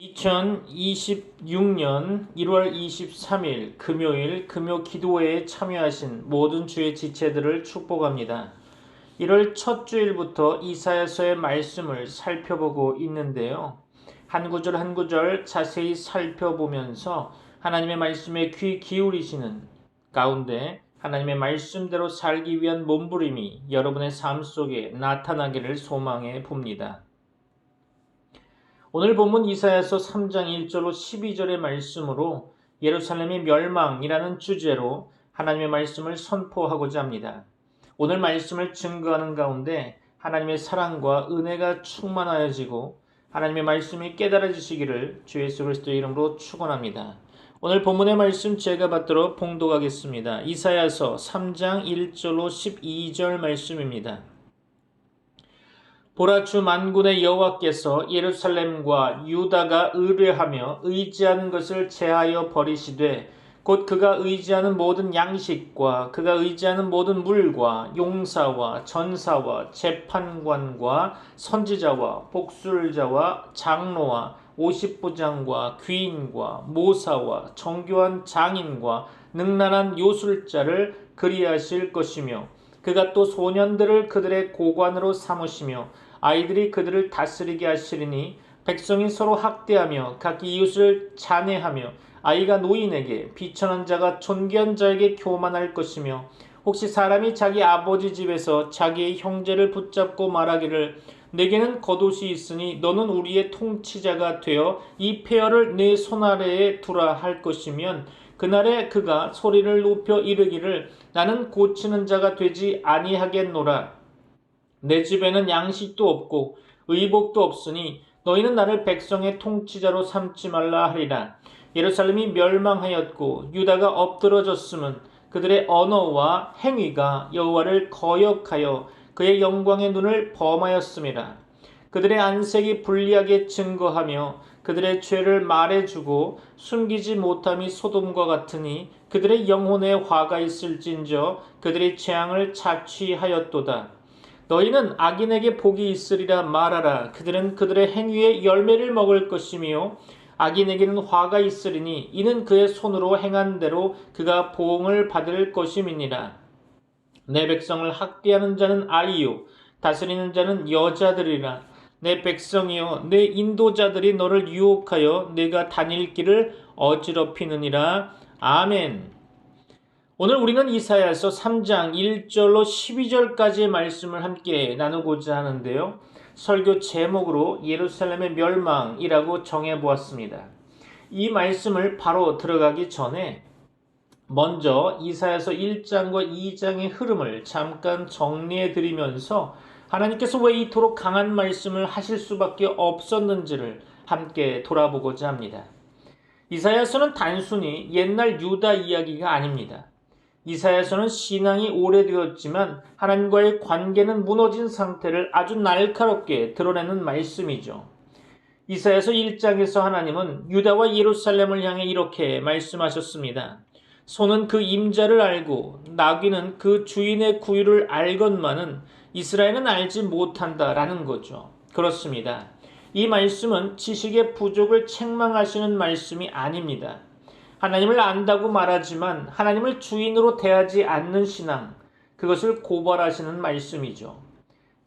2026년 1월 23일 금요일 금요 기도회에 참여하신 모든 주의 지체들을 축복합니다. 1월 첫 주일부터 이사야서의 말씀을 살펴보고 있는데요. 한 구절 한 구절 자세히 살펴보면서 하나님의 말씀에 귀 기울이시는 가운데 하나님의 말씀대로 살기 위한 몸부림이 여러분의 삶 속에 나타나기를 소망해 봅니다. 오늘 본문 이사야서 3장 1절로 12절의 말씀으로 예루살렘의 멸망이라는 주제로 하나님의 말씀을 선포하고자 합니다. 오늘 말씀을 증거하는 가운데 하나님의 사랑과 은혜가 충만하여지고 하나님의 말씀이 깨달아지시기를 주 예수 그리스도의 이름으로 축원합니다. 오늘 본문의 말씀 제가 받도록 봉독하겠습니다. 이사야서 3장 1절로 12절 말씀입니다. 보라, 주 만군의 여호와께서 예루살렘과 유다가 의뢰하며 의지하는 것을 제하여 버리시되 곧 그가 의지하는 모든 양식과 그가 의지하는 모든 물과 용사와 전사와 재판관과 선지자와 복술자와 장로와 오십부장과 귀인과 모사와 정교한 장인과 능란한 요술자를 그리하실 것이며 그가 또 소년들을 그들의 고관으로 삼으시며 아이들이 그들을 다스리게 하시리니 백성이 서로 학대하며 각기 이웃을 잔해하며 아이가 노인에게 비천한 자가 존귀한 자에게 교만할 것이며 혹시 사람이 자기 아버지 집에서 자기의 형제를 붙잡고 말하기를 내게는 겉옷이 있으니 너는 우리의 통치자가 되어 이 폐허를 내 손아래에 두라 할 것이면 그날에 그가 소리를 높여 이르기를 나는 고치는 자가 되지 아니하겠노라. 내 집에는 양식도 없고 의복도 없으니 너희는 나를 백성의 통치자로 삼지 말라 하리라. 예루살렘이 멸망하였고 유다가 엎드러졌음은 그들의 언어와 행위가 여호와를 거역하여 그의 영광의 눈을 범하였음이라. 그들의 안색이 불리하게 증거하며 그들의 죄를 말해주고 숨기지 못함이 소돔과 같으니 그들의 영혼에 화가 있을진저 그들의 재앙을 자취하였도다. 너희는 악인에게 복이 있으리라 말하라. 그들은 그들의 행위의 열매를 먹을 것이며 악인에게는 화가 있으리니 이는 그의 손으로 행한 대로 그가 보응을 받을 것임이니라. 내 백성을 학대하는 자는 아이요 다스리는 자는 여자들이라. 내 백성이여 내 인도자들이 너를 유혹하여 내가 다닐 길을 어지럽히느니라. 아멘. 오늘 우리는 이사야서 3장 1절로 12절까지의 말씀을 함께 나누고자 하는데요. 설교 제목으로 예루살렘의 멸망이라고 정해보았습니다. 이 말씀을 바로 들어가기 전에 먼저 이사야서 1장과 2장의 흐름을 잠깐 정리해 드리면서 하나님께서 왜 이토록 강한 말씀을 하실 수밖에 없었는지를 함께 돌아보고자 합니다. 이사야서는 단순히 옛날 유다 이야기가 아닙니다. 이사야서는 신앙이 오래되었지만 하나님과의 관계는 무너진 상태를 아주 날카롭게 드러내는 말씀이죠. 이사야서 1장에서 하나님은 유다와 예루살렘을 향해 이렇게 말씀하셨습니다. 소는 그 임자를 알고 나귀는 그 주인의 구유를 알건만은 이스라엘은 알지 못한다라는 거죠. 그렇습니다. 이 말씀은 지식의 부족을 책망하시는 말씀이 아닙니다. 하나님을 안다고 말하지만 하나님을 주인으로 대하지 않는 신앙, 그것을 고발하시는 말씀이죠.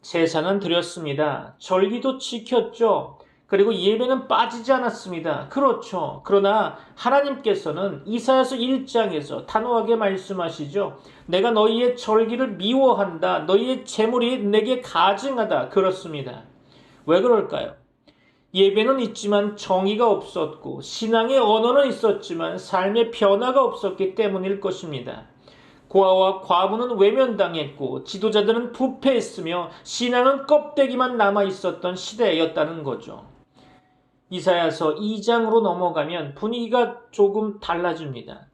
제사는 드렸습니다. 절기도 지켰죠. 그리고 예배는 빠지지 않았습니다. 그렇죠. 그러나 하나님께서는 이사야서 1장에서 단호하게 말씀하시죠. 내가 너희의 절기를 미워한다. 너희의 재물이 내게 가증하다. 그렇습니다. 왜 그럴까요? 예배는 있지만 정의가 없었고 신앙의 언어는 있었지만 삶의 변화가 없었기 때문일 것입니다. 고아와 과부는 외면당했고 지도자들은 부패했으며 신앙은 껍데기만 남아있었던 시대였다는 거죠. 이사야서 2장으로 넘어가면 분위기가 조금 달라집니다.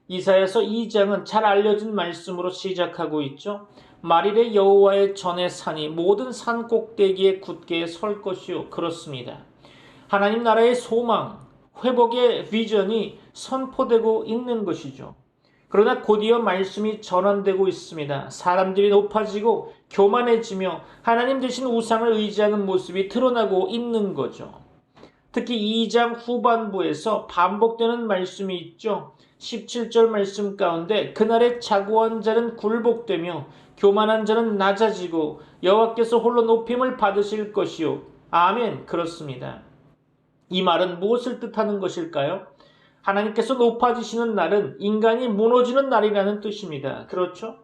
이사야서 2장은 잘 알려진 말씀으로 시작하고 있죠. 만일에 여호와의 전의 산이 모든 산 꼭대기에 굳게 설 것이요. 그렇습니다. 하나님 나라의 소망, 회복의 비전이 선포되고 있는 것이죠. 그러나 곧이어 말씀이 전환되고 있습니다. 사람들이 높아지고 교만해지며 하나님 대신 우상을 의지하는 모습이 드러나고 있는 거죠. 특히 2장 후반부에서 반복되는 말씀이 있죠. 17절 말씀 가운데 그날의 자고한 자는 굴복되며 교만한 자는 낮아지고 여호와께서 홀로 높임을 받으실 것이요. 아멘. 그렇습니다. 이 말은 무엇을 뜻하는 것일까요? 하나님께서 높아지시는 날은 인간이 무너지는 날이라는 뜻입니다. 그렇죠?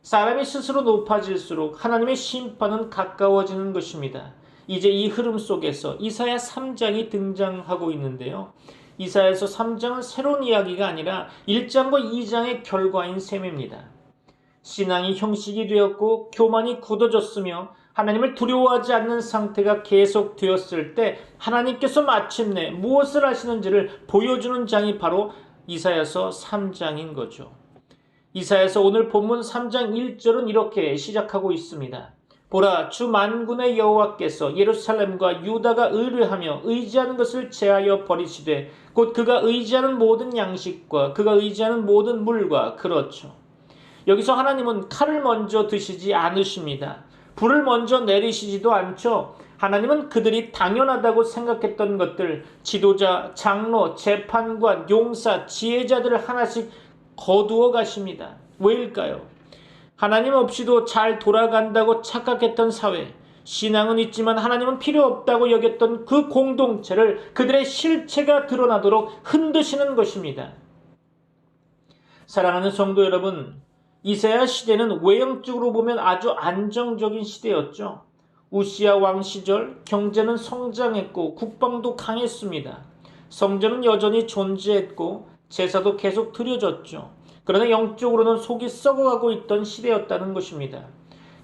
사람이 스스로 높아질수록 하나님의 심판은 가까워지는 것입니다. 이제 이 흐름 속에서 이사야 3장이 등장하고 있는데요. 이사야서 3장은 새로운 이야기가 아니라 1장과 2장의 결과인 셈입니다. 신앙이 형식이 되었고 교만이 굳어졌으며 하나님을 두려워하지 않는 상태가 계속되었을 때 하나님께서 마침내 무엇을 하시는지를 보여주는 장이 바로 이사야서 3장인 거죠. 이사야서 오늘 본문 3장 1절은 이렇게 시작하고 있습니다. 보라, 주 만군의 여호와께서 예루살렘과 유다가 의뢰하며 의지하는 것을 제하여 버리시되 곧 그가 의지하는 모든 양식과 그가 의지하는 모든 물과. 그렇죠. 여기서 하나님은 칼을 먼저 드시지 않으십니다. 불을 먼저 내리시지도 않죠. 하나님은 그들이 당연하다고 생각했던 것들, 지도자, 장로, 재판관, 용사, 지혜자들을 하나씩 거두어 가십니다. 왜일까요? 하나님 없이도 잘 돌아간다고 착각했던 사회, 신앙은 있지만 하나님은 필요 없다고 여겼던 그 공동체를 그들의 실체가 드러나도록 흔드시는 것입니다. 사랑하는 성도 여러분, 이사야 시대는 외형적으로 보면 아주 안정적인 시대였죠. 우시야 왕 시절 경제는 성장했고 국방도 강했습니다. 성전은 여전히 존재했고 제사도 계속 드려졌죠. 그러나 영적으로는 속이 썩어가고 있던 시대였다는 것입니다.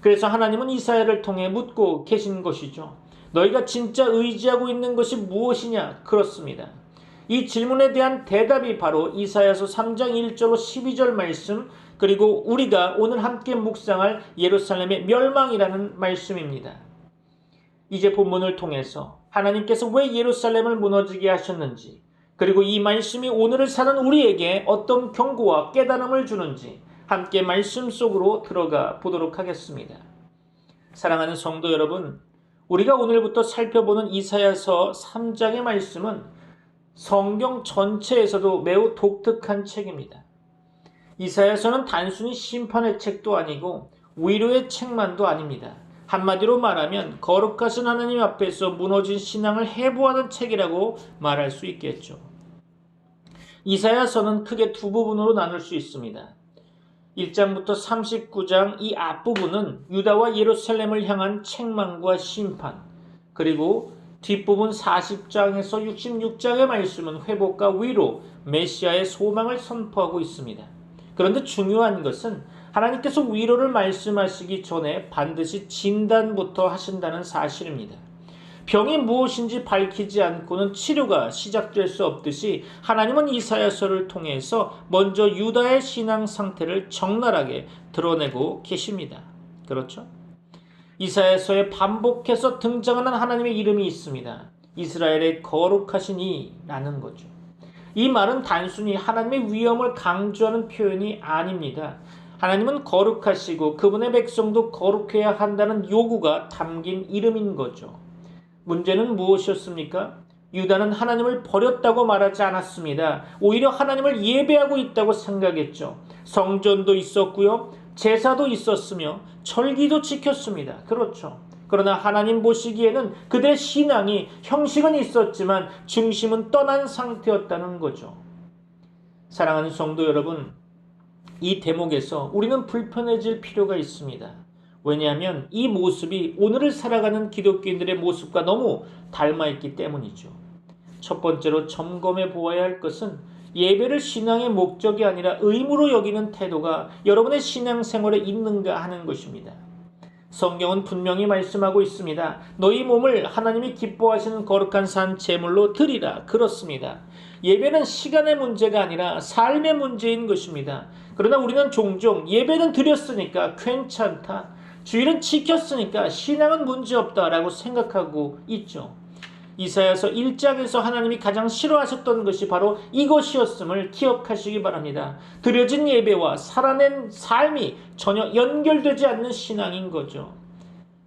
그래서 하나님은 이사야를 통해 묻고 계신 것이죠. 너희가 진짜 의지하고 있는 것이 무엇이냐? 그렇습니다. 이 질문에 대한 대답이 바로 이사야서 3장 1절로 12절 말씀, 그리고 우리가 오늘 함께 묵상할 예루살렘의 멸망이라는 말씀입니다. 이제 본문을 통해서 하나님께서 왜 예루살렘을 무너지게 하셨는지, 그리고 이 말씀이 오늘을 사는 우리에게 어떤 경고와 깨달음을 주는지 함께 말씀 속으로 들어가 보도록 하겠습니다. 사랑하는 성도 여러분, 우리가 오늘부터 살펴보는 이사야서 3장의 말씀은 성경 전체에서도 매우 독특한 책입니다. 이사야서는 단순히 심판의 책도 아니고 위로의 책만도 아닙니다. 한마디로 말하면 거룩하신 하나님 앞에서 무너진 신앙을 해부하는 책이라고 말할 수 있겠죠. 이사야서는 크게 두 부분으로 나눌 수 있습니다. 1장부터 39장 이 앞부분은 유다와 예루살렘을 향한 책망과 심판, 그리고 뒷부분 40장에서 66장의 말씀은 회복과 위로, 메시아의 소망을 선포하고 있습니다. 그런데 중요한 것은 하나님께서 위로를 말씀하시기 전에 반드시 진단부터 하신다는 사실입니다. 병이 무엇인지 밝히지 않고는 치료가 시작될 수 없듯이 하나님은 이사야서를 통해서 먼저 유다의 신앙 상태를 적나라하게 드러내고 계십니다. 그렇죠? 이사야서에 반복해서 등장하는 하나님의 이름이 있습니다. 이스라엘의 거룩하신 이라는 거죠. 이 말은 단순히 하나님의 위엄을 강조하는 표현이 아닙니다. 하나님은 거룩하시고 그분의 백성도 거룩해야 한다는 요구가 담긴 이름인 거죠. 문제는 무엇이었습니까? 유다는 하나님을 버렸다고 말하지 않았습니다. 오히려 하나님을 예배하고 있다고 생각했죠. 성전도 있었고요, 제사도 있었으며 절기도 지켰습니다. 그렇죠. 그러나 하나님 보시기에는 그들의 신앙이 형식은 있었지만 중심은 떠난 상태였다는 거죠. 사랑하는 성도 여러분, 이 대목에서 우리는 불편해질 필요가 있습니다. 왜냐하면 이 모습이 오늘을 살아가는 기독교인들의 모습과 너무 닮아있기 때문이죠. 첫 번째로 점검해 보아야 할 것은 예배를 신앙의 목적이 아니라 의무로 여기는 태도가 여러분의 신앙생활에 있는가 하는 것입니다. 성경은 분명히 말씀하고 있습니다. 너희 몸을 하나님이 기뻐하시는 거룩한 산 제물로 드리라. 그렇습니다. 예배는 시간의 문제가 아니라 삶의 문제인 것입니다. 그러나 우리는 종종 예배는 드렸으니까 괜찮다, 주일은 지켰으니까 신앙은 문제없다라고 생각하고 있죠. 이사야서 1장에서 하나님이 가장 싫어하셨던 것이 바로 이것이었음을 기억하시기 바랍니다. 드려진 예배와 살아낸 삶이 전혀 연결되지 않는 신앙인 거죠.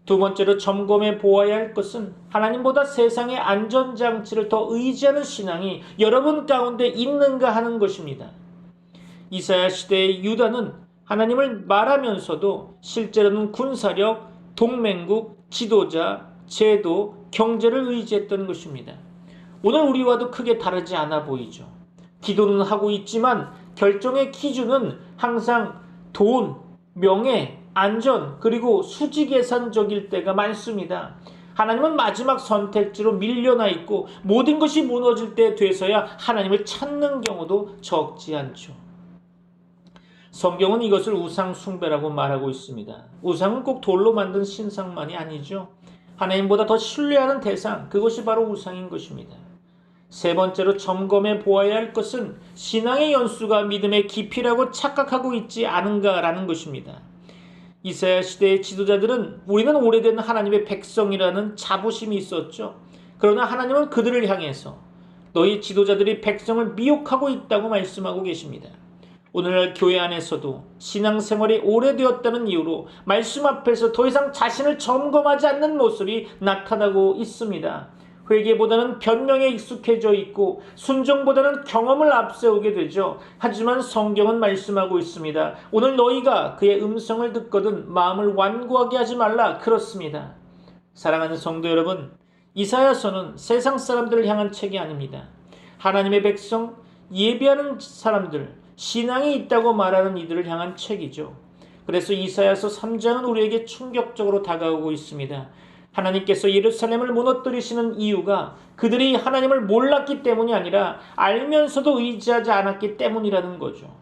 두 번째로 점검해 보아야 할 것은 하나님보다 세상의 안전장치를 더 의지하는 신앙이 여러분 가운데 있는가 하는 것입니다. 이사야 시대의 유다는 하나님을 말하면서도 실제로는 군사력, 동맹국, 지도자, 제도, 경제를 의지했던 것입니다. 오늘 우리와도 크게 다르지 않아 보이죠. 기도는 하고 있지만 결정의 기준은 항상 돈, 명예, 안전, 그리고 수지계산적일 때가 많습니다. 하나님은 마지막 선택지로 밀려나 있고 모든 것이 무너질 때 돼서야 하나님을 찾는 경우도 적지 않죠. 성경은 이것을 우상 숭배라고 말하고 있습니다. 우상은 꼭 돌로 만든 신상만이 아니죠. 하나님보다 더 신뢰하는 대상, 그것이 바로 우상인 것입니다. 세 번째로 점검해 보아야 할 것은 신앙의 연수가 믿음의 깊이라고 착각하고 있지 않은가라는 것입니다. 이사야 시대의 지도자들은 우리는 오래된 하나님의 백성이라는 자부심이 있었죠. 그러나 하나님은 그들을 향해서 너희 지도자들이 백성을 미혹하고 있다고 말씀하고 계십니다. 오늘날 교회 안에서도 신앙생활이 오래되었다는 이유로 말씀 앞에서 더 이상 자신을 점검하지 않는 모습이 나타나고 있습니다. 회개보다는 변명에 익숙해져 있고 순종보다는 경험을 앞세우게 되죠. 하지만 성경은 말씀하고 있습니다. 오늘 너희가 그의 음성을 듣거든 마음을 완고하게 하지 말라. 그렇습니다. 사랑하는 성도 여러분, 이사야서는 세상 사람들을 향한 책이 아닙니다. 하나님의 백성, 예배하는 사람들, 신앙이 있다고 말하는 이들을 향한 책이죠. 그래서 이사야서 3장은 우리에게 충격적으로 다가오고 있습니다. 하나님께서 예루살렘을 무너뜨리시는 이유가 그들이 하나님을 몰랐기 때문이 아니라 알면서도 의지하지 않았기 때문이라는 거죠.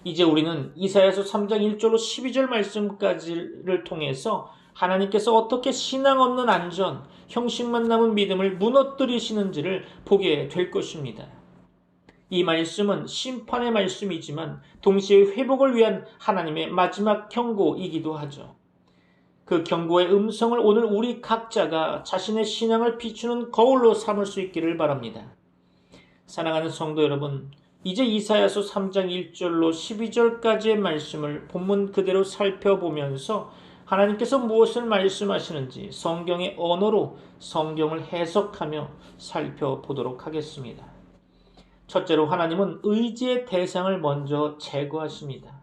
이제 우리는 이사야서 3장 1절로 12절 말씀까지를 통해서 하나님께서 어떻게 신앙 없는 안전, 형식만 남은 믿음을 무너뜨리시는지를 보게 될 것입니다. 이 말씀은 심판의 말씀이지만 동시에 회복을 위한 하나님의 마지막 경고이기도 하죠. 그 경고의 음성을 오늘 우리 각자가 자신의 신앙을 비추는 거울로 삼을 수 있기를 바랍니다. 사랑하는 성도 여러분, 이제 이사야서 3장 1절로 12절까지의 말씀을 본문 그대로 살펴보면서 하나님께서 무엇을 말씀하시는지 성경의 언어로 성경을 해석하며 살펴보도록 하겠습니다. 첫째로 하나님은 의지의 대상을 먼저 제거하십니다.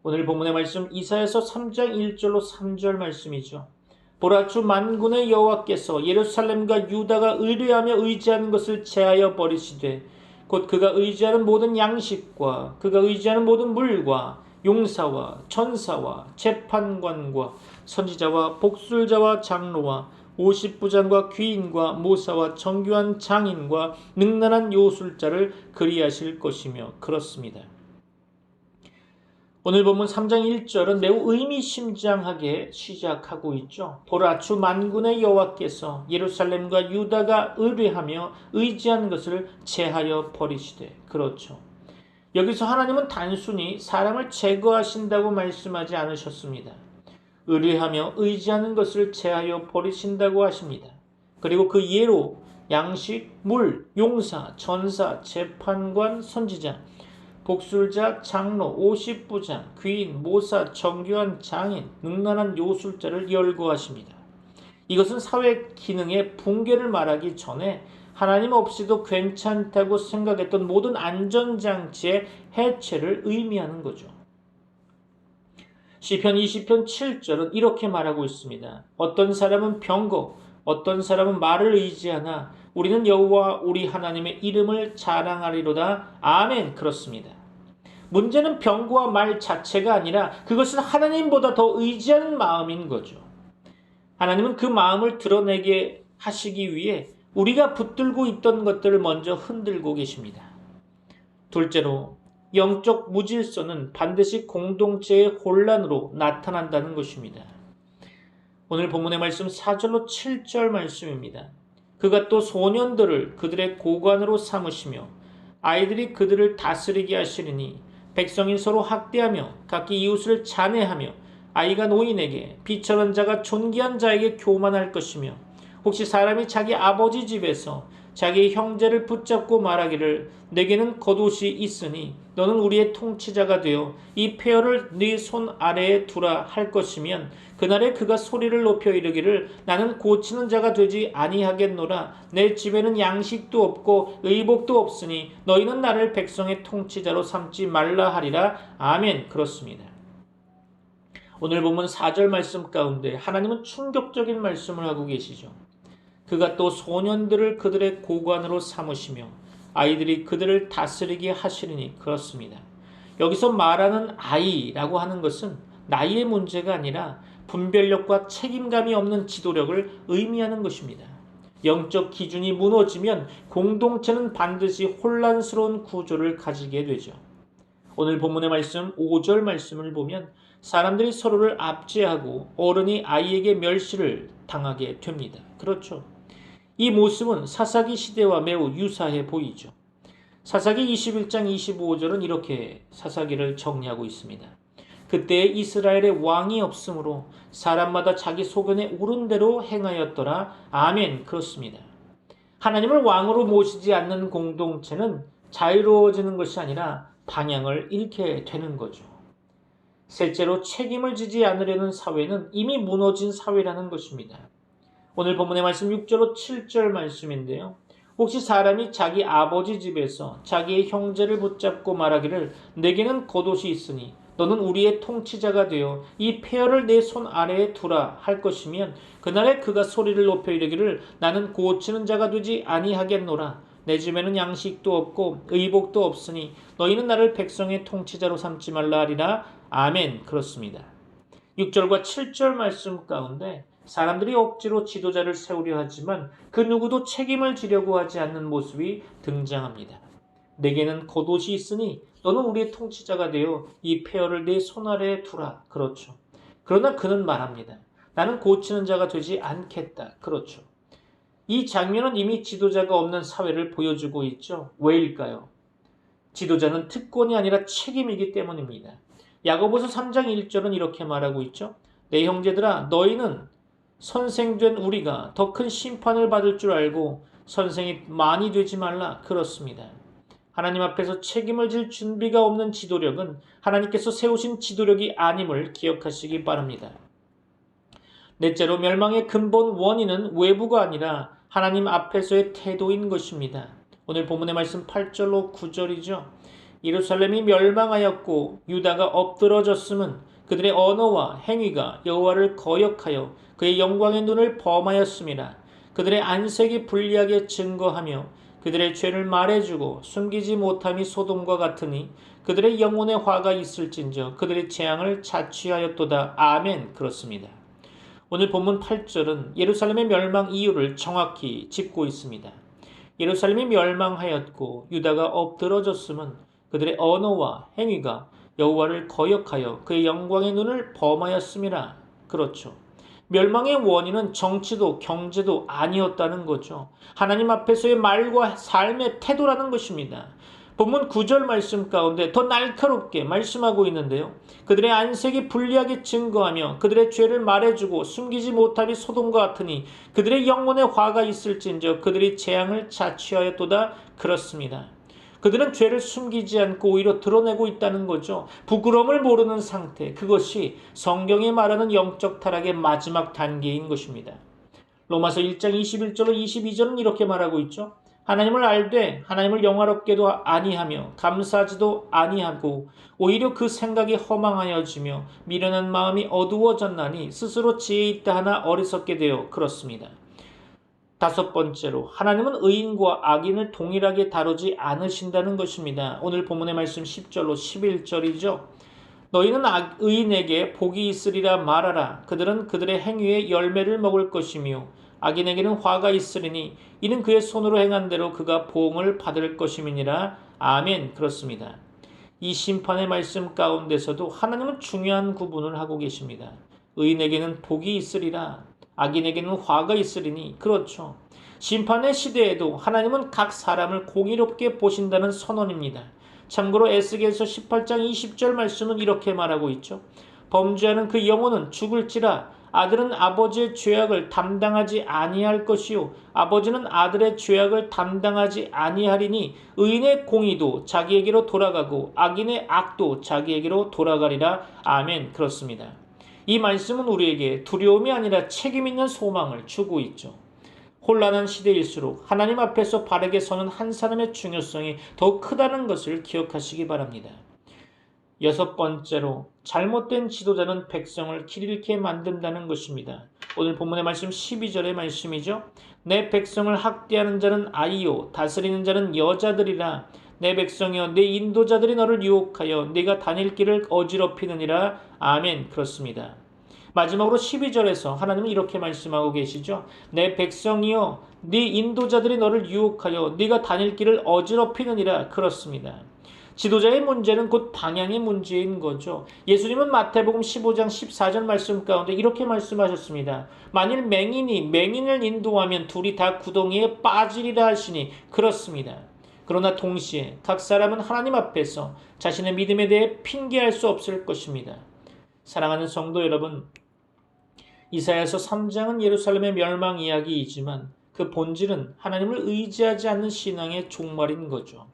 오늘 본문의 말씀 이사야서 3장 1절로 3절 말씀이죠. 보라, 주 만군의 여호와께서 예루살렘과 유다가 의뢰하며 의지하는 것을 제하여 버리시되 곧 그가 의지하는 모든 양식과 그가 의지하는 모든 물과 용사와 전사와 재판관과 선지자와 복술자와 장로와 50부장과 귀인과 모사와 정교한 장인과 능란한 요술자를 그리하실 것이며 그렇습니다. 오늘 본문 3장 1절은 매우 의미심장하게 시작하고 있죠. 보라, 주 만군의 여호와께서 예루살렘과 유다가 의뢰하며 의지한 것을 제하여 버리시되. 그렇죠. 여기서 하나님은 단순히 사람을 제거하신다고 말씀하지 않으셨습니다. 의뢰하며 의지하는 것을 제하여 버리신다고 하십니다. 그리고 그 예로 양식, 물, 용사, 전사, 재판관, 선지자, 복술자, 장로, 50부장, 귀인, 모사, 정교한 장인, 능란한 요술자를 열거하십니다. 이것은 사회 기능의 붕괴를 말하기 전에 하나님 없이도 괜찮다고 생각했던 모든 안전장치의 해체를 의미하는 거죠. 시편 20편 7절은 이렇게 말하고 있습니다. 어떤 사람은 병거, 어떤 사람은 말을 의지하나 우리는 여호와 우리 하나님의 이름을 자랑하리로다. 아멘. 그렇습니다. 문제는 병거와 말 자체가 아니라 그것은 하나님보다 더 의지하는 마음인 거죠. 하나님은 그 마음을 드러내게 하시기 위해 우리가 붙들고 있던 것들을 먼저 흔들고 계십니다. 둘째로 영적 무질서는 반드시 공동체의 혼란으로 나타난다는 것입니다. 오늘 본문의 말씀 4절로 7절 말씀입니다. 그가 또 소년들을 그들의 고관으로 삼으시며 아이들이 그들을 다스리게 하시리니 백성이 서로 학대하며 각기 이웃을 잔해하며 아이가 노인에게 비천한 자가 존귀한 자에게 교만할 것이며 혹시 사람이 자기 아버지 집에서 자기 형제를 붙잡고 말하기를 내게는 겉옷이 있으니 너는 우리의 통치자가 되어 이 폐허를 네 손 아래에 두라 할 것이면 그날에 그가 소리를 높여 이르기를 나는 고치는 자가 되지 아니하겠노라. 내 집에는 양식도 없고 의복도 없으니 너희는 나를 백성의 통치자로 삼지 말라 하리라. 아멘. 그렇습니다. 오늘 보면 4절 말씀 가운데 하나님은 충격적인 말씀을 하고 계시죠. 그가 또 소년들을 그들의 고관으로 삼으시며 아이들이 그들을 다스리게 하시리니. 그렇습니다. 여기서 말하는 아이라고 하는 것은 나이의 문제가 아니라 분별력과 책임감이 없는 지도력을 의미하는 것입니다. 영적 기준이 무너지면 공동체는 반드시 혼란스러운 구조를 가지게 되죠. 오늘 본문의 말씀 5절 말씀을 보면 사람들이 서로를 압제하고 어른이 아이에게 멸시를 당하게 됩니다. 그렇죠. 이 모습은 사사기 시대와 매우 유사해 보이죠. 사사기 21장 25절은 이렇게 사사기를 정리하고 있습니다. 그때 이스라엘의 왕이 없으므로 사람마다 자기 소견에 오른 대로 행하였더라. 아멘. 그렇습니다. 하나님을 왕으로 모시지 않는 공동체는 자유로워지는 것이 아니라 방향을 잃게 되는 거죠. 셋째로 책임을 지지 않으려는 사회는 이미 무너진 사회라는 것입니다. 오늘 본문의 말씀 6절로 7절 말씀인데요. 혹시 사람이 자기 아버지 집에서 자기의 형제를 붙잡고 말하기를 내게는 겉옷이 있으니 너는 우리의 통치자가 되어 이 폐허를 내 손 아래에 두라 할 것이면 그날에 그가 소리를 높여 이르기를 나는 고치는 자가 되지 아니하겠노라. 내 집에는 양식도 없고 의복도 없으니 너희는 나를 백성의 통치자로 삼지 말라 하리라. 아멘. 그렇습니다. 6절과 7절 말씀 가운데 사람들이 억지로 지도자를 세우려 하지만 그 누구도 책임을 지려고 하지 않는 모습이 등장합니다. 내게는 겉옷이 있으니 너는 우리의 통치자가 되어 이 폐허를 내 손 아래에 두라. 그렇죠. 그러나 그는 말합니다. 나는 고치는 자가 되지 않겠다. 그렇죠. 이 장면은 이미 지도자가 없는 사회를 보여주고 있죠. 왜일까요? 지도자는 특권이 아니라 책임이기 때문입니다. 야고보서 3장 1절은 이렇게 말하고 있죠. 내 형제들아 너희는 선생된 우리가 더 큰 심판을 받을 줄 알고 선생이 많이 되지 말라. 그렇습니다. 하나님 앞에서 책임을 질 준비가 없는 지도력은 하나님께서 세우신 지도력이 아님을 기억하시기 바랍니다. 넷째로 멸망의 근본 원인은 외부가 아니라 하나님 앞에서의 태도인 것입니다. 오늘 본문의 말씀 8절로 9절이죠. 예루살렘이 멸망하였고 유다가 엎드러졌음은 그들의 언어와 행위가 여호와를 거역하여 그의 영광의 눈을 범하였음이라. 그들의 안색이 불리하게 증거하며 그들의 죄를 말해주고 숨기지 못함이 소돔과 같으니 그들의 영혼에 화가 있을진저 그들의 재앙을 자취하였도다. 아멘. 그렇습니다. 오늘 본문 8절은 예루살렘의 멸망 이유를 정확히 짚고 있습니다. 예루살렘이 멸망하였고 유다가 엎드러졌음은 그들의 언어와 행위가 여호와를 거역하여 그의 영광의 눈을 범하였음이라. 그렇죠. 멸망의 원인은 정치도 경제도 아니었다는 거죠. 하나님 앞에서의 말과 삶의 태도라는 것입니다. 본문 9절 말씀 가운데 더 날카롭게 말씀하고 있는데요. 그들의 안색이 불리하게 증거하며 그들의 죄를 말해주고 숨기지 못함이 소돔과 같으니 그들의 영혼에 화가 있을진저 그들이 재앙을 자취하였도다. 그렇습니다. 그들은 죄를 숨기지 않고 오히려 드러내고 있다는 거죠. 부끄러움을 모르는 상태. 그것이 성경이 말하는 영적 타락의 마지막 단계인 것입니다. 로마서 1장 21절로 22절은 이렇게 말하고 있죠. 하나님을 알되 하나님을 영화롭게도 아니하며 감사하지도 아니하고 오히려 그 생각이 허망하여지며 미련한 마음이 어두워졌나니 스스로 지혜 있다 하나 어리석게 되어 그렇습니다. 다섯 번째로 하나님은 의인과 악인을 동일하게 다루지 않으신다는 것입니다. 오늘 본문의 말씀 10절로 11절이죠. 너희는 의인에게 복이 있으리라 말하라. 그들은 그들의 행위의 열매를 먹을 것이며 악인에게는 화가 있으리니 이는 그의 손으로 행한 대로 그가 보응을 받을 것임이니라. 아멘. 그렇습니다. 이 심판의 말씀 가운데서도 하나님은 중요한 구분을 하고 계십니다. 의인에게는 복이 있으리라. 악인에게는 화가 있으리니. 그렇죠. 심판의 시대에도 하나님은 각 사람을 공의롭게 보신다는 선언입니다. 참고로 에스겔서 18장 20절 말씀은 이렇게 말하고 있죠. 범죄하는 그 영혼은 죽을지라 아들은 아버지의 죄악을 담당하지 아니할 것이요 아버지는 아들의 죄악을 담당하지 아니하리니 의인의 공의도 자기에게로 돌아가고 악인의 악도 자기에게로 돌아가리라. 아멘. 그렇습니다. 이 말씀은 우리에게 두려움이 아니라 책임 있는 소망을 주고 있죠. 혼란한 시대일수록 하나님 앞에서 바르게 서는 한 사람의 중요성이 더욱 크다는 것을 기억하시기 바랍니다. 여섯 번째로 잘못된 지도자는 백성을 길 잃게 만든다는 것입니다. 오늘 본문의 말씀 12절의 말씀이죠. 내 백성을 학대하는 자는 아이요 다스리는 자는 여자들이라. 내 백성이여 내 인도자들이 너를 유혹하여 네가 다닐 길을 어지럽히느니라. 아멘. 그렇습니다. 마지막으로 12절에서 하나님은 이렇게 말씀하고 계시죠. 내 백성이여 네 인도자들이 너를 유혹하여 네가 다닐 길을 어지럽히느니라. 그렇습니다. 지도자의 문제는 곧 방향의 문제인 거죠. 예수님은 마태복음 15장 14절 말씀 가운데 이렇게 말씀하셨습니다. 만일 맹인이 맹인을 인도하면 둘이 다 구덩이에 빠지리라 하시니 그렇습니다. 그러나 동시에 각 사람은 하나님 앞에서 자신의 믿음에 대해 핑계할 수 없을 것입니다. 사랑하는 성도 여러분, 이사야서 3장은 예루살렘의 멸망 이야기이지만 그 본질은 하나님을 의지하지 않는 신앙의 종말인 거죠.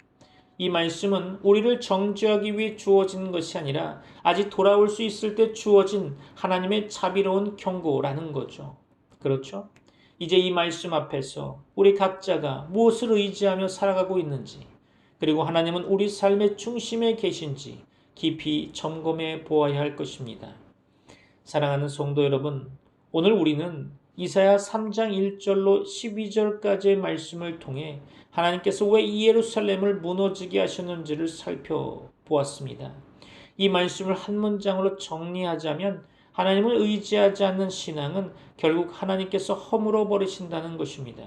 이 말씀은 우리를 정죄하기 위해 주어진 것이 아니라 아직 돌아올 수 있을 때 주어진 하나님의 자비로운 경고라는 거죠. 그렇죠? 이제 이 말씀 앞에서 우리 각자가 무엇을 의지하며 살아가고 있는지, 그리고 하나님은 우리 삶의 중심에 계신지 깊이 점검해 보아야 할 것입니다. 사랑하는 성도 여러분, 오늘 우리는 이사야 3장 1절로 12절까지의 말씀을 통해 하나님께서 왜 이 예루살렘을 무너지게 하셨는지를 살펴보았습니다. 이 말씀을 한 문장으로 정리하자면 하나님을 의지하지 않는 신앙은 결국 하나님께서 허물어 버리신다는 것입니다.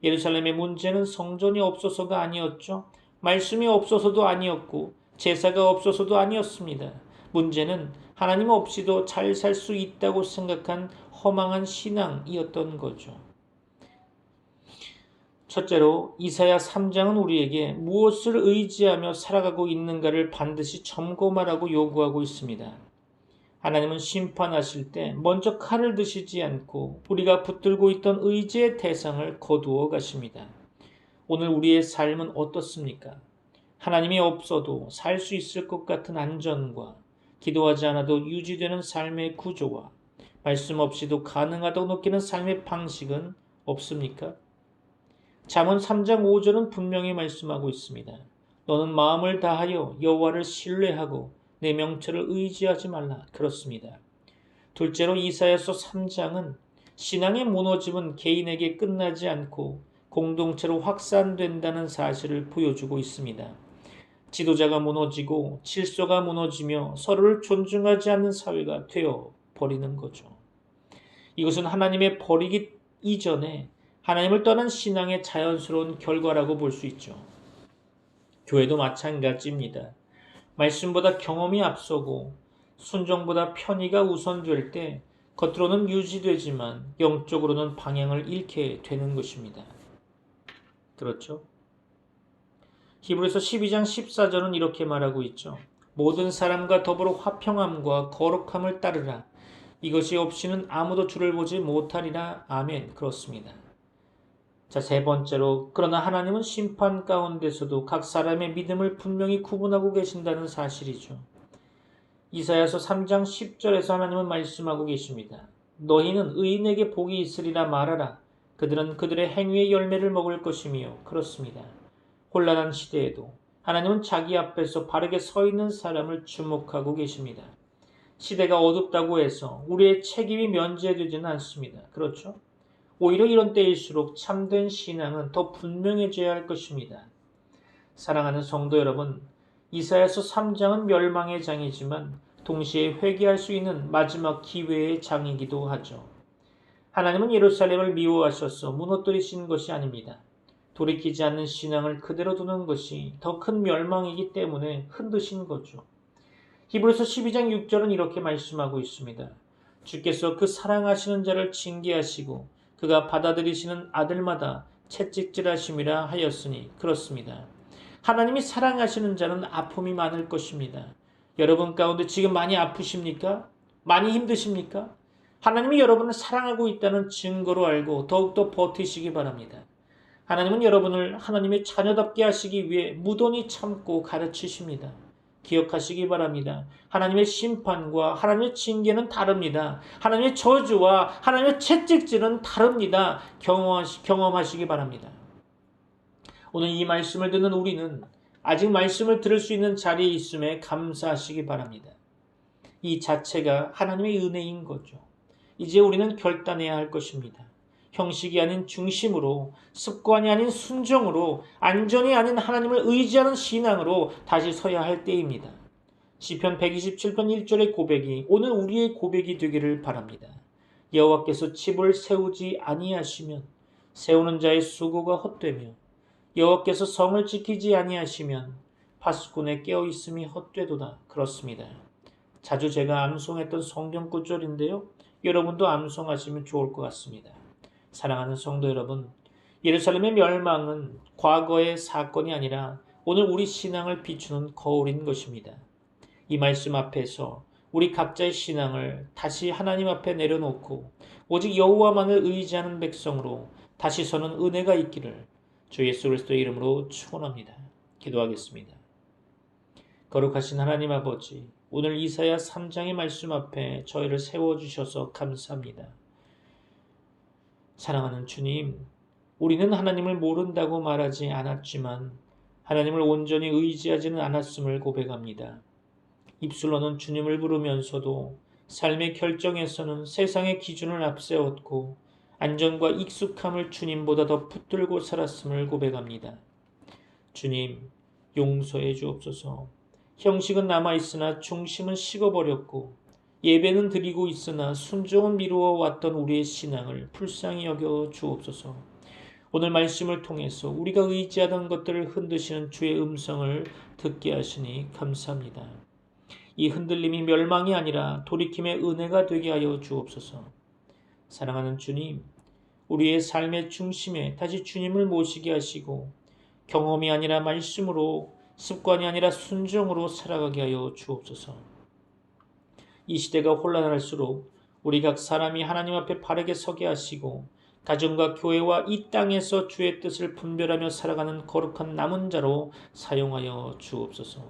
예루살렘의 문제는 성전이 없어서가 아니었죠. 말씀이 없어서도 아니었고 제사가 없어서도 아니었습니다. 문제는 하나님 없이도 잘 살 수 있다고 생각한 허망한 신앙이었던 거죠. 첫째로 이사야 3장은 우리에게 무엇을 의지하며 살아가고 있는가를 반드시 점검하라고 요구하고 있습니다. 하나님은 심판하실 때 먼저 칼을 드시지 않고 우리가 붙들고 있던 의지의 대상을 거두어 가십니다. 오늘 우리의 삶은 어떻습니까? 하나님이 없어도 살 수 있을 것 같은 안전과 기도하지 않아도 유지되는 삶의 구조와 말씀 없이도 가능하다고 느끼는 삶의 방식은 없습니까? 잠언 3장 5절은 분명히 말씀하고 있습니다. 너는 마음을 다하여 여호와를 신뢰하고 내 명철을 의지하지 말라. 그렇습니다. 둘째로 이사야서 3장은 신앙의 무너짐은 개인에게 끝나지 않고 공동체로 확산된다는 사실을 보여주고 있습니다. 지도자가 무너지고 질서가 무너지며 서로를 존중하지 않는 사회가 되어 버리는 거죠. 이것은 하나님의 버리기 이전에 하나님을 떠난 신앙의 자연스러운 결과라고 볼 수 있죠. 교회도 마찬가지입니다. 말씀보다 경험이 앞서고 순종보다 편의가 우선될 때 겉으로는 유지되지만 영적으로는 방향을 잃게 되는 것입니다. 그렇죠? 히브리서 12장 14절은 이렇게 말하고 있죠. 모든 사람과 더불어 화평함과 거룩함을 따르라. 이것이 없이는 아무도 주를 보지 못하리라. 아멘. 그렇습니다. 자, 세 번째로 그러나 하나님은 심판 가운데서도 각 사람의 믿음을 분명히 구분하고 계신다는 사실이죠. 이사야서 3장 10절에서 하나님은 말씀하고 계십니다. 너희는 의인에게 복이 있으리라 말하라. 그들은 그들의 행위의 열매를 먹을 것이며 그렇습니다. 혼란한 시대에도 하나님은 자기 앞에서 바르게 서 있는 사람을 주목하고 계십니다. 시대가 어둡다고 해서 우리의 책임이 면제되지는 않습니다. 그렇죠? 오히려 이런 때일수록 참된 신앙은 더 분명해져야 할 것입니다. 사랑하는 성도 여러분, 이사야서 3장은 멸망의 장이지만 동시에 회개할 수 있는 마지막 기회의 장이기도 하죠. 하나님은 예루살렘을 미워하셔서 무너뜨리신 것이 아닙니다. 돌이키지 않는 신앙을 그대로 두는 것이 더 큰 멸망이기 때문에 흔드신 거죠. 히브리서 12장 6절은 이렇게 말씀하고 있습니다. 주께서 그 사랑하시는 자를 징계하시고 그가 받아들이시는 아들마다 채찍질하심이라 하였으니 그렇습니다. 하나님이 사랑하시는 자는 아픔이 많을 것입니다. 여러분 가운데 지금 많이 아프십니까? 많이 힘드십니까? 하나님이 여러분을 사랑하고 있다는 증거로 알고 더욱더 버티시기 바랍니다. 하나님은 여러분을 하나님의 자녀답게 하시기 위해 무던히 참고 가르치십니다. 기억하시기 바랍니다. 하나님의 심판과 하나님의 징계는 다릅니다. 하나님의 저주와 하나님의 채찍질은 다릅니다. 경험하시기 바랍니다. 오늘 이 말씀을 듣는 우리는 아직 말씀을 들을 수 있는 자리에 있음에 감사하시기 바랍니다. 이 자체가 하나님의 은혜인 거죠. 이제 우리는 결단해야 할 것입니다. 형식이 아닌 중심으로, 습관이 아닌 순종으로, 안전이 아닌 하나님을 의지하는 신앙으로 다시 서야 할 때입니다. 시편 127편 1절의 고백이 오늘 우리의 고백이 되기를 바랍니다. 여호와께서 집을 세우지 아니하시면 세우는 자의 수고가 헛되며 여호와께서 성을 지키지 아니하시면 파수꾼의 깨어있음이 헛되도다. 그렇습니다. 자주 제가 암송했던 성경 구절인데요. 여러분도 암송하시면 좋을 것 같습니다. 사랑하는 성도 여러분, 예루살렘의 멸망은 과거의 사건이 아니라 오늘 우리 신앙을 비추는 거울인 것입니다. 이 말씀 앞에서 우리 각자의 신앙을 다시 하나님 앞에 내려놓고 오직 여호와만을 의지하는 백성으로 다시 서는 은혜가 있기를 주 예수 그리스도의 이름으로 축원합니다. 기도하겠습니다. 거룩하신 하나님 아버지, 오늘 이사야 3장의 말씀 앞에 저희를 세워주셔서 감사합니다. 사랑하는 주님, 우리는 하나님을 모른다고 말하지 않았지만 하나님을 온전히 의지하지는 않았음을 고백합니다. 입술로는 주님을 부르면서도 삶의 결정에서는 세상의 기준을 앞세웠고 안전과 익숙함을 주님보다 더 붙들고 살았음을 고백합니다. 주님, 용서해 주옵소서. 형식은 남아있으나 중심은 식어버렸고 예배는 드리고 있으나 순종은 미루어 왔던 우리의 신앙을 불쌍히 여겨 주옵소서. 오늘 말씀을 통해서 우리가 의지하던 것들을 흔드시는 주의 음성을 듣게 하시니 감사합니다. 이 흔들림이 멸망이 아니라 돌이킴의 은혜가 되게 하여 주옵소서. 사랑하는 주님, 우리의 삶의 중심에 다시 주님을 모시게 하시고 경험이 아니라 말씀으로, 습관이 아니라 순종으로 살아가게 하여 주옵소서. 이 시대가 혼란할수록 우리 각 사람이 하나님 앞에 바르게 서게 하시고 가정과 교회와 이 땅에서 주의 뜻을 분별하며 살아가는 거룩한 남은 자로 사용하여 주옵소서.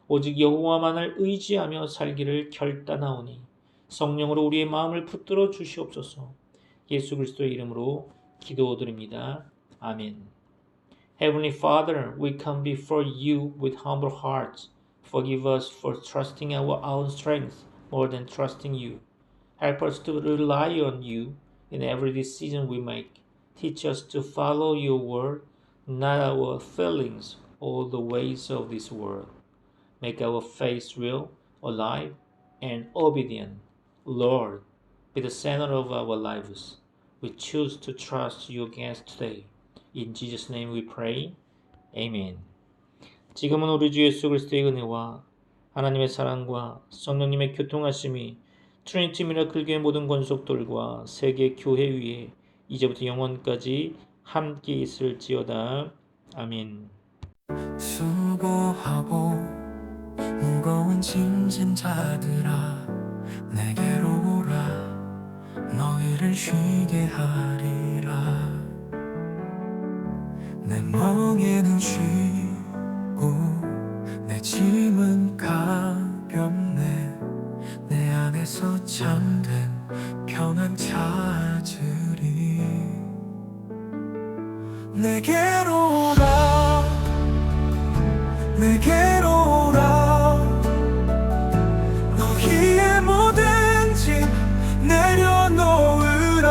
오직 여호와만을 의지하며 살기를 결단하오니 성령으로 우리의 마음을 붙들어 주시옵소서. 예수 그리스도의 이름으로 기도드립니다. 아멘. Heavenly Father, we come before you with humble hearts. Forgive us for trusting our own strength more than trusting you. Help us to rely on you in every decision we make. Teach us to follow your word, not our feelings or the ways of this world. Make our faith real, alive, and obedient. Lord, be the center of our lives. We choose to trust you again today. In Jesus' name we pray. Amen. 지금은 우리 주 예수 그리스도의 은혜와 하나님의 사랑과 성령님의 교통하심이 트리니티 미라클 교회 모든 권속들과 세계 교회 위에 이제부터 영원까지 함께 있을지어다. 아멘. 수고하고 무거운 짐진 자들아 내게로 오라 너희를 쉬게 하리라 내 멍에는 쉬고 내 짐은 가볍네 내 안에서 잠든 평안 찾으리 내게로 오라 내게로 오라 너희의 모든 짐 내려놓으라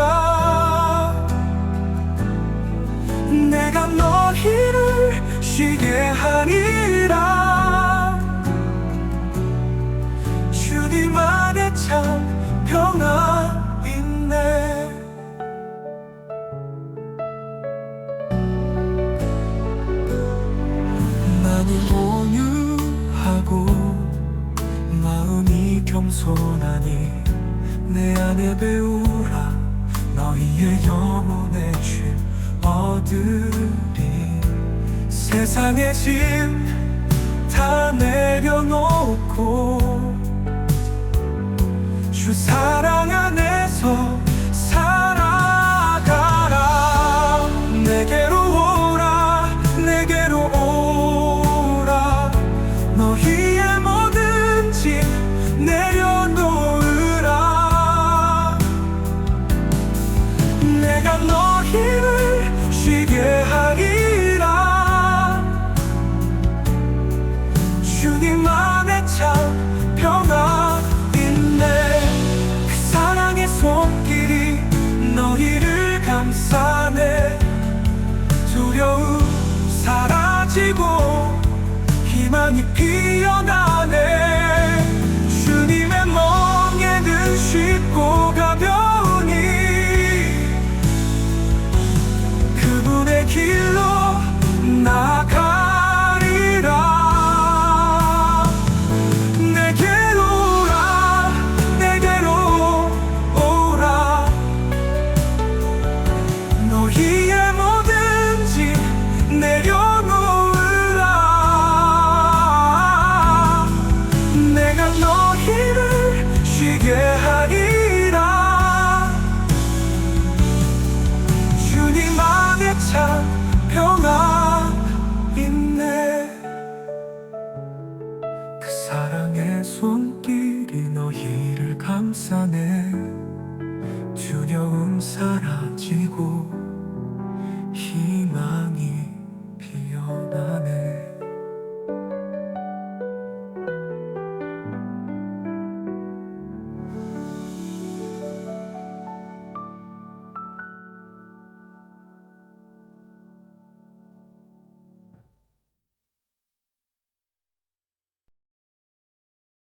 내가 너희를 쉬게 하리라 주님 안에 참 평안 있네 많이 온유하고 마음이 겸손하니 내 안에 배우라 너희의 영혼의 줄 얻으리 세상의 짐 다 내려놓고 주 사랑 안에 안에서 살아가라. 내게로 오라, 내게로 오라. 너희의 모든 짐 내려놓으라. 내가 너희를 쉬게 하리라. 주님 안에 참 평화 있네. 그 사랑의 손길이 너희를 감싸네. 두려움 사라지고 희망이 피어나네. 주님의 멍에는 쉽고 가벼우니 그분의 길로 나가리라. 내게로 오라, 내게로 오라. 너희의 모든 짐 내려놓으라. 내가 너희를 쉬게 하리라. 주님 안에 참 평화 있네. 그 사랑의 손길이 너희를 감싸네. 두려움 사라지고 희망